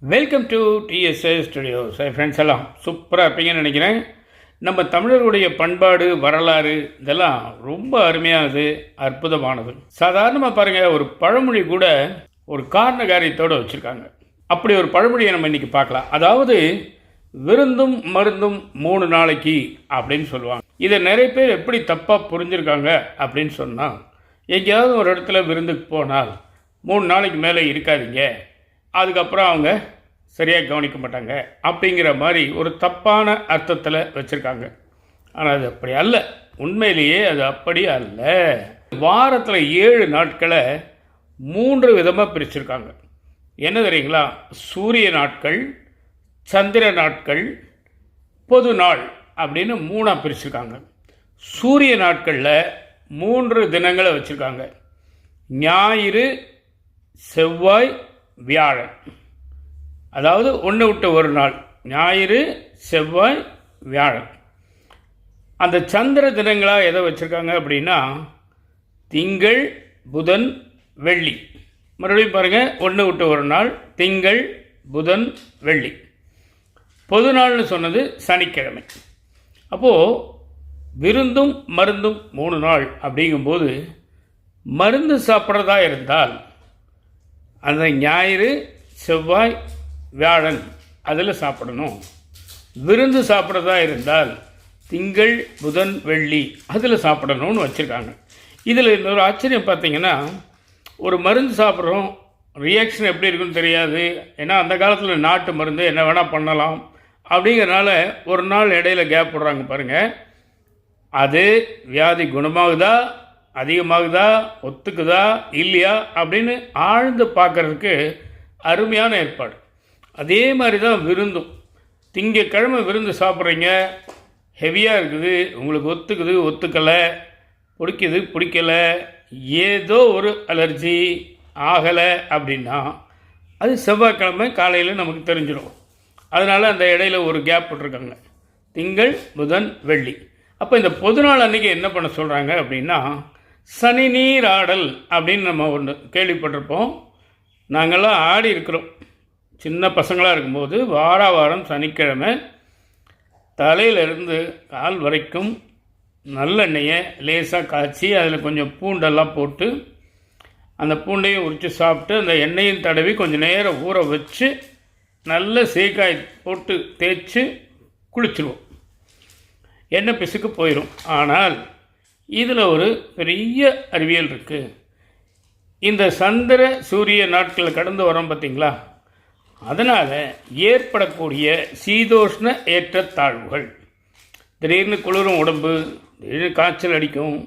Welcome to TDS studios. Friends எல்லாம் சூப்பராக இருப்பீங்கன்னு நினைக்கிறேன். நம்ம தமிழர்களுடைய பண்பாடு, வரலாறு இதெல்லாம் ரொம்ப அருமையானது, அற்புதமானது. சாதாரணமாக பாருங்கள், ஒரு பழமொழி கூட ஒரு காரண காரியத்தோடு வச்சுருக்காங்க. அப்படி ஒரு பழமொழியை நம்ம இன்றைக்கி பார்க்கலாம். அதாவது விருந்தும் மருந்தும் 3 நாளைக்கு அப்படின்னு சொல்லுவாங்க. இதை நிறைய பேர் எப்படி தப்பாக புரிஞ்சுருக்காங்க அப்படின்னு சொன்னால், எங்கேயாவது ஒரு இடத்துல விருந்துக்கு போனால் 3 நாளைக்கு மேலே இருக்காதீங்க, அதுக்கப்புறம் அவங்க சரியாக கவனிக்க மாட்டாங்க அப்படிங்கிற மாதிரி ஒரு தப்பான அர்த்தத்தில் வச்சுருக்காங்க. ஆனால் அது அப்படி அல்ல. உண்மையிலேயே அது அப்படி அல்ல. வாரத்தில் 7 நாட்களை 3 விதமாக பிரிச்சுருக்காங்க. என்ன தெரியுங்களா? சூரிய நாட்கள், சந்திர நாட்கள், பொது நாள் அப்படின்னு 3ஆக பிரிச்சுருக்காங்க. சூரிய நாட்களில் 3 தினங்களை வச்சுருக்காங்க. ஞாயிறு, செவ்வாய், வியாழன். அதாவது ஒன்று விட்டு ஒரு நாள், ஞாயிறு, செவ்வாய், வியாழன். அந்த சந்திர தினங்களாக எதை வச்சுருக்காங்க அப்படின்னா திங்கள், புதன், வெள்ளி. மறுபடியும் பாருங்கள், ஒன்று விட்டு ஒரு நாள், திங்கள், புதன், வெள்ளி. பொது நாள்னு சொன்னது சனிக்கிழமை. அப்போது விருந்தும் மருந்தும் 3 நாள் அப்படிங்கும்போது மருந்து சாப்பிட்றதா இருந்தால் அந்த ஞாயிறு, செவ்வாய், வியாழன் அதில் சாப்பிடணும். விருந்து சாப்பிட்றதா இருந்தால் திங்கள், புதன், வெள்ளி அதில் சாப்பிடணும்னு வச்சுருக்காங்க. இதில் இன்னொரு ஆச்சரியம் பார்த்திங்கன்னா, ஒரு மருந்து சாப்பிட்றோம், ரியாக்ஷன் எப்படி இருக்குன்னு தெரியாது. ஏன்னா அந்த காலத்தில் நாட்டு மருந்து என்ன வேணால் பண்ணலாம் அப்படிங்கிறனால ஒரு நாள் இடையில கேப் போடுறாங்க பாருங்கள். அது வியாதி குணமாகுதா, அதிகமாகுதா, ஒத்துக்குதா இல்லையா அப்படின்னு ஆழ்ந்து பார்க்குறதுக்கு அருமையான ஏற்பாடு. அதே மாதிரி தான் விருந்தும். திங்கக்கிழமை விருந்து சாப்பிட்றீங்க, ஹெவியாக இருக்குது, உங்களுக்கு ஒத்துக்குது, ஒத்துக்கலை, பிடிக்குது, பிடிக்கலை, ஏதோ ஒரு அலர்ஜி ஆகலை அப்படின்னா அது செவ்வாய்க்கிழமை காலையில் நமக்கு தெரிஞ்சிடும். அதனால் அந்த இடையில ஒரு கேப் போட்டிருக்காங்க, திங்கள், புதன், வெள்ளி. அப்போ இந்த பொது நாள் அன்றைக்கி என்ன பண்ண சொல்கிறாங்க அப்படின்னா சனி நீர் ஆடல் அப்படின்னு நம்ம ஒன்று கேள்விப்பட்டிருப்போம். நாங்கள்லாம் ஆடி இருக்கிறோம். சின்ன பசங்களாக இருக்கும்போது வாரம் சனிக்கிழமை தலையிலிருந்து கால் வரைக்கும் நல்லெண்ணெயை லேசாக காய்ச்சி அதில் கொஞ்சம் பூண்டெல்லாம் போட்டு அந்த பூண்டையும் உரித்து சாப்பிட்டு அந்த எண்ணெயும் தடவி கொஞ்சம் நேரம் ஊற வச்சு நல்ல சீக்காய் போட்டு தேய்ச்சி குளிச்சுடுவோம். எண்ணெய் பிசுக்கு போயிடும். ஆனால் இதில் ஒரு பெரிய அறிவியல் இருக்குது. இந்த சந்திர சூரிய நாட்களில் கடந்து வரோம் பார்த்திங்களா, அதனால் ஏற்படக்கூடிய சீதோஷ்ண ஏற்றத்தாழ்வுகள், திடீர்னு குளிரும் உடம்பு, திடீர்னு காய்ச்சல் அடிக்கும்,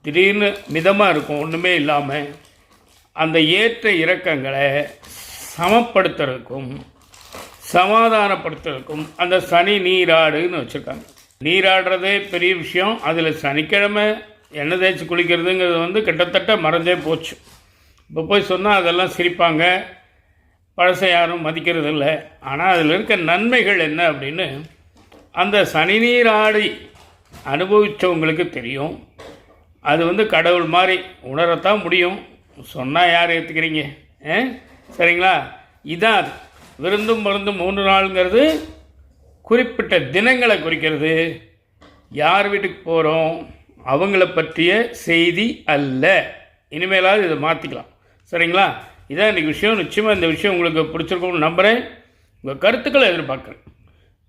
திடீர்னு மிதமாக இருக்கும், ஒன்றுமே இல்லாமல் அந்த ஏற்ற இறக்கங்களை சமப்படுத்துறதுக்கும் சமாதானப்படுத்துறதுக்கும் அந்த சனி நீராடுன்னு வச்சுருக்காங்க. நீராடுறதே பெரிய விஷயம். அதில் சனிக்கிழமை எண்ணெய் தேய்ச்சி குளிக்கிறதுங்கிறது கிட்டத்தட்ட மறந்தே போச்சு. இப்போ போய் சொன்னால் அதெல்லாம் சிரிப்பாங்க, பழசை யாரும் மதிக்கிறது இல்லை. ஆனால் அதில் இருக்க நன்மைகள் என்ன அப்படின்னு அந்த சனி நீராடி அனுபவித்தவங்களுக்கு தெரியும். அது கடவுள் மாதிரி உணரத்தான் முடியும். சொன்னால் யார் ஏற்றுக்கிறீங்க? சரிங்களா? இதான் விருந்தும் மருந்தும் 3 நாளுங்கிறது குறிப்பிட்ட தினங்களை குறிக்கிறது. யார் வீட்டுக்கு போகிறோம் அவங்கள பற்றிய செய்தி அல்ல. இனிமேலாவது இதை மாற்றிக்கலாம். சரிங்களா? இதான் இன்றைக்கி விஷயம். நிச்சயமாக இந்த விஷயம் உங்களுக்கு பிடிச்சிருக்கும்னு நம்புகிறேன். உங்கள் கருத்துக்களை எதிர்பார்க்குறேன்.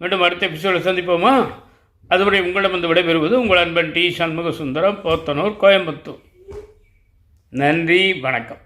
மீண்டும் அடுத்த எபிசோடில் சந்திப்போமா? அதுவரை உங்களிடம் விடைபெறுவது உங்கள் அன்பன் டி. சண்முக சுந்தரம், போத்தனூர், கோயம்புத்தூர். நன்றி, வணக்கம்.